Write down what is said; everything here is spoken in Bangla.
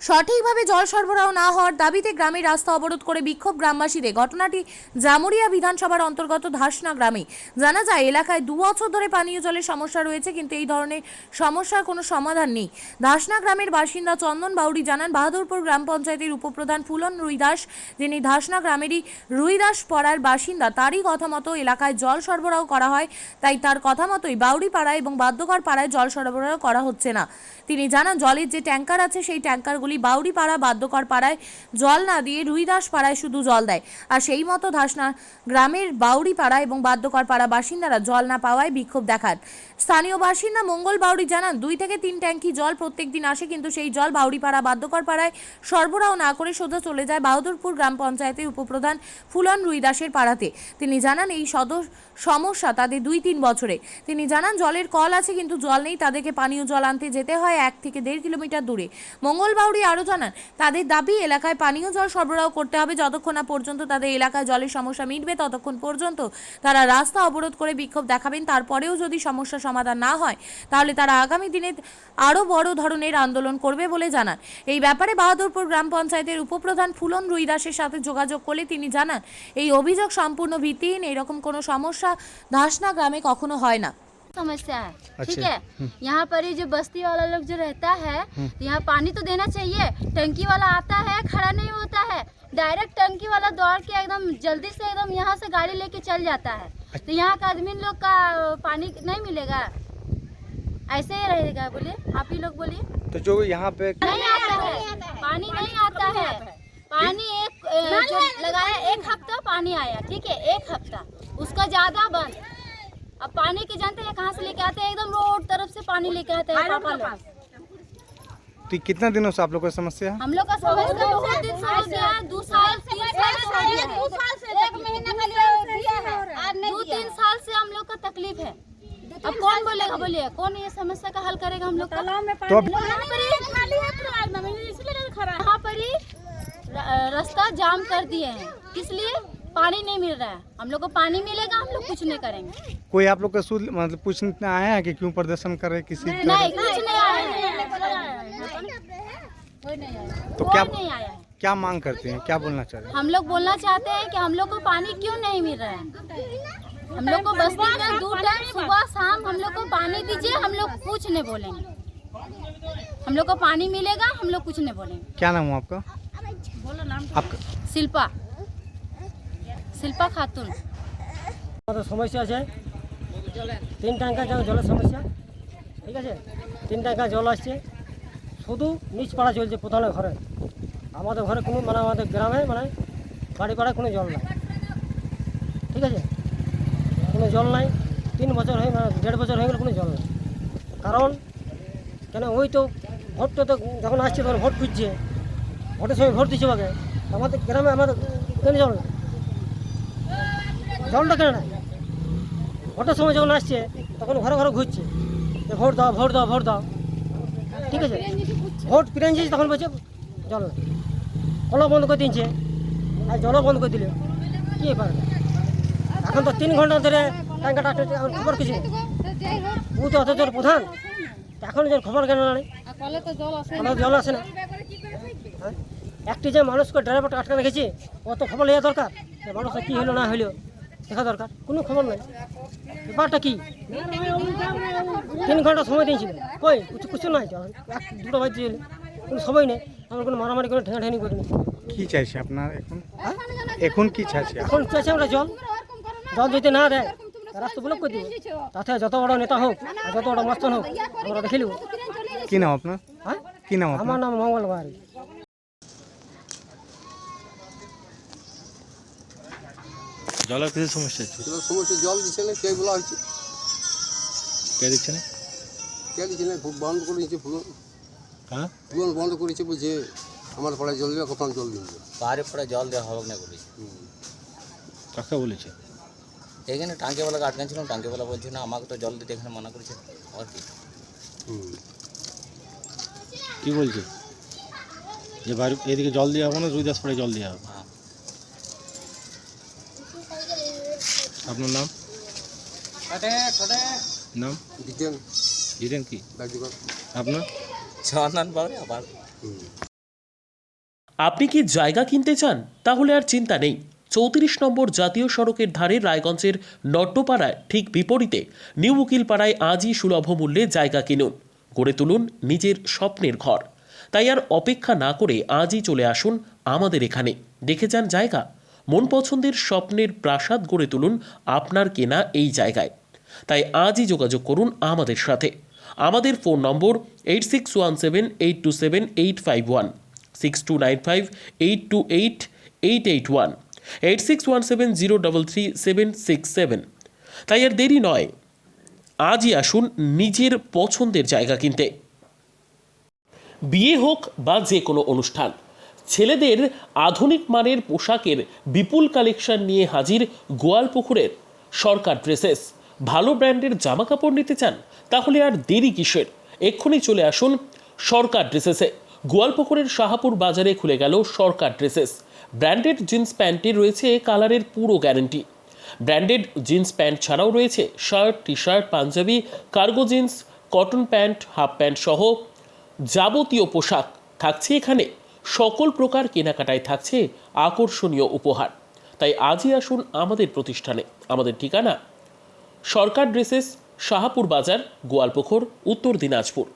সঠিকভাবে জল সরবরাহ না হওয়ার দাবিতে গ্রামের রাস্তা অবরোধ করে বিক্ষোভ গ্রামবাসীদের। ঘটনাটি জামুরিয়া বিধানসভার অন্তর্গত ধাসনা গ্রামে। জানা যায় এলাকায় 2 বছর ধরে পানীয় জলের সমস্যা রয়েছে, কিন্তু এই ধরনের সমস্যার কোনো সমাধান নেই। ধাসনা গ্রামের বাসিন্দা চন্দন বাউরি জানান, বাহাদুরপুর গ্রাম পঞ্চায়েতের উপপ্রধান ফুলন রুইদাস, যিনি ধাসনা গ্রামেরই রুইদাস পাড়ার বাসিন্দা, তারই কথা মতো এলাকায় জল সরবরাহ করা হয়। তাই তার কথা মতোই বাউরি পাড়ায় এবং বাদ্যকর পাড়ায় জল সরবরাহ করা হচ্ছে না। তিনি জানান, জলের যে ট্যাঙ্কার আছে সেই ট্যাঙ্কারগুলি বাউরি পাড়া বাদ্যকর পাড়ায় জল না দিয়ে রুইদাস পাড়ায় শুধু জল দেয়। আর সেই মতো ধাসনা গ্রামের বাউরি পাড়া এবং বাদ্যকর পাড়া বাসিন্দারা জল না পাওয়ায় বিক্ষোভ দেখান। স্থানীয় বাসিন্দা মঙ্গল বাউরি জানান, 2 থেকে 3 ট্যাঙ্কি জল প্রত্যেক দিন আসে, কিন্তু সেই জল বাউরি পাড়া বাদ্যকর পাড়ায় সরবরাহ না করে সোজা চলে যায় বাহাদুরপুর গ্রাম পঞ্চায়েতের উপপ্রধান ফুলন রুইদাসের পাড়াতে। তিনি জানান, এই সমস্যা তাদের 2-3 বছরে। তিনি জানান, জলের কল আছে কিন্তু জল নেই, তাদেরকে পানীয় জল আনতে যেতে হয় 1 থেকে 1.5 কিলোমিটার দূরে। মঙ্গল বাউরি আরও জানান, তাদের দাবি এলাকায় পানীয় জল সরবরাহ করতে হবে। যতক্ষণ না পর্যন্ত তাদের এলাকায় জলের সমস্যা মিটবে ততক্ষণ পর্যন্ত তারা রাস্তা অবরোধ করে বিক্ষোভ দেখাবেন। তারপরেও যদি সমস্যা সমাধান না হয় তাহলে তারা আগামী দিনে আরও বড় ধরনের আন্দোলন করবে বলে জানান। এই ব্যাপারে বাহাদুরপুর গ্রাম পঞ্চায়েতের উপপ্রধান ফুলন রুইদাসের সাথে যোগাযোগ করলে তিনি জানান, এই অভিযোগ সম্পূর্ণ ভিত্তিহীন। এরকম কোনো সমস্যা ধাসনা গ্রামে কখনো হয় না। समस्या है। ठीक है, यहाँ पर ही जो बस्ती वाला लोग जो रहता है, यहाँ पानी तो देना चाहिए। टंकी वाला आता है, खड़ा नहीं होता है, डायरेक्ट टंकी वाला दौड़ के एकदम जल्दी से एकदम यहाँ से गाड़ी लेके चल जाता है। तो यहाँ का आदमी लोग का पानी नहीं मिलेगा, ऐसे ही रहेगा। बोलिए, आप ही लोग बोलिए। तो जो यहाँ पे नहीं आता है, पानी नहीं आता है। पानी एक जो लगाया 1 हफ्ता पानी आया, ठीक है, 1 हफ्ता, उसका ज्यादा बंद। अब पानी की जानते हैं कहाँ से लेके आते हैं, एकदम रोड तरफ से पानी लेके आते हैं पापा लोग। तो कितना दिनों से आप लोग का समस्या है? हम लोग का समस्या बहुत दिन से हो गया है, 2 साल 3 साल से 1 महीना का लिया है, 2-3 साल से हम लोग का तकलीफ है। अब कौन बोलेगा, बोलिए, कौन ये समस्या का हल करेगा हम लोग का? तो यहाँ पर ही रास्ता जाम कर दिए हैं, किस लिए? पानी नहीं मिल रहा है। हम लोग को पानी मिलेगा, हम लोग कुछ नहीं करेंगे। कोई आप लोग का मतलब पूछने आया है कि क्यों प्रदर्शन करे किसी नहीं, कुछ नहीं आया है। तो क्या मांग करते हैं, क्या बोलना चाहते हैं? हम लोग बोलना चाहते हैं कि हम लोग को पानी क्यों नहीं मिल रहा है। हम लोग को बस्ती में 2 टाइम सुबह शाम हम लोग को पानी दीजिए, हम लोग कुछ नहीं बोलेंगे। हम लोग को पानी मिलेगा, हम लोग कुछ नहीं बोलेंगे। क्या नाम है आपका? बोलो नाम। आपका শিল্পা খাতুন। আমাদের সমস্যা আছে 3 ট্যাঙ্কার জলের সমস্যা, ঠিক আছে, 3 ট্যাঙ্কার জল আসছে, শুধু নিচ পাড়া চলছে প্রধানের ঘরে। আমাদের ঘরে কোনো মানে আমাদের গ্রামে মানে বাড়ি পাড়ায় কোনো জল নাই, ঠিক আছে, কোনো জল নাই। 3 বছর হয়ে মানে 1.5 বছর হয়ে গেল কোনো জল নেই। কারণ কেন, ওই তো ভোটটা তো যখন আসছে তখন ভোট খুঁজছে, ভোটের সময় ভোট দিচ্ছে আগে। আমাদের গ্রামে আমাদের কেন জল নেই, জলটা কেন নাই? ভোটের সময় যখন আসছে তখন ঘরে ঘরে ঘুরছে যে ভোট দাও ভোট দাও ভোট দাও, ঠিক আছে, ভোট পিড়াইছে তখন বলছে জল নেই, কলও বন্ধ করে দিচ্ছে, আর জলও বন্ধ করে দিলে কী পারে। এখন তো 3 ঘন্টা ধরে ট্যাঙ্কাটা খবর কিছু নেই, ও তো অত প্রধান, এখন যে খবর কেন নেই, জল আসে না। হ্যাঁ, একটি যে মানুষকে ড্রাইভারটা আটকা রেখেছে অত খবর নেওয়া দরকার, যে মানুষের কী হলো না হইলো দেখা দরকার, কোনো খবর নেই। ব্যাপারটা কি 3 ঘন্টা সময় দিয়েছিল, কই কিছু নাই, 1-2টা বাজে কোনো সময় নেই, আমার কোনো মারামারি করে ঠেঙাঠেঙি করিনি। কি চাইছে আপনার এখন? এখন কি চাইছে? এখন চাইছে আমরা জল যদি না দেয় রাস্তা ব্লক করে দিব, তাতে যত বড় নেতা হোক আর যত বড় মস্তান হোক আমরা দেখে নেব। কি নাম আপনার? হ্যাঁ, কি নাম আপনার? আমার নাম মঙ্গল বাউরি। জলের কিছু সমস্যা আছে? সমস্যা জল দিচ্ছে না, কে বলা হয়েছে, কে দিচ্ছে না? কে দিচ্ছে না, বন্ধ করে দিচ্ছে, হ্যাঁ, বন্ধ করেছে, বলছে আমার পাড়ায় জল দেওয়া, কখন জল দিচ্ছে, পাহাড়ে পড়ে জল দেওয়া হবে না বলেছে। কাকে বলেছে? এখানে টাঙ্কিওয়ালাকে আটকাচ্ছিলাম, টাঙ্কিওয়ালা বলছে না আমাকে তো জল দিতে এখানে মানা করেছে। আর কি বলছে যে বাড়ি এদিকে জল দেওয়া হবে না, রুইদাস পড়ে জল দেওয়া হবে? হ্যাঁ। আপনার নাম? নাম দিতেন জিতেন কি দায়িত্ব আপনার? চন্দন বাবু আবার আপনি কি জায়গা কিনতে চান? তাহলে আর চিন্তা নেই। 34 নম্বর জাতীয় সড়কের ধারে রায়গঞ্জের নট্টপাড়ায় ঠিক বিপরীতে নিউ উকিলপাড়ায় আজই সুলভ মূল্যে জায়গা কিনুন, গড়ে তুলুন নিজের স্বপ্নের ঘর। তাই আর অপেক্ষা না করে আজই চলে আসুন আমাদের এখানে, দেখে যান জায়গা। মন পছন্দের স্বপ্নের প্রাসাদ গড়ে তুলুন আপনার কেনা এই জায়গায়। তাই আজই যোগাযোগ করুন আমাদের সাথে। আমাদের ফোন নম্বর 8617827851, 6295828881, 8617033767। তাই আর দেরি নয়, আজই আসুন নিজের পছন্দের জায়গা কিনতে। বিয়ে হোক বা যে কোনো অনুষ্ঠান, ছেলেদের আধুনিক মানের পোশাকের বিপুল কালেকশন নিয়ে হাজির গোয়ালপুকুরের সরকার ড্রেসেস। ভালো ব্র্যান্ডের জামা কাপড় নিতে চান? তাহলে আর দেরি কিসের? এক্ষুনি চলে আসুন সরকার ড্রেসেসে। গোয়ালপুকুরের শাহাপুর বাজারে খুলে গেল সরকার ড্রেসেস। ব্র্যান্ডেড জিন্স প্যান্টে রয়েছে কালারের পুরো গ্যারেন্টি। ব্র্যান্ডেড জিন্স প্যান্ট ছাড়াও রয়েছে shirt, T shirt, panjabi, cargo jeans, cotton pant, half pant সহ যাবতীয় পোশাক থাকছে এখানে। সকল প্রকার কেনাকাটায় থাকছে আকর্ষণীয় উপহার। তাই আজই আসুন আমাদের প্রতিষ্ঠানে। আমাদের ঠিকানা সরকার ড্রেসেস, শাহাপুর বাজার, গোয়ালপুকুর, উত্তর দিনাজপুর।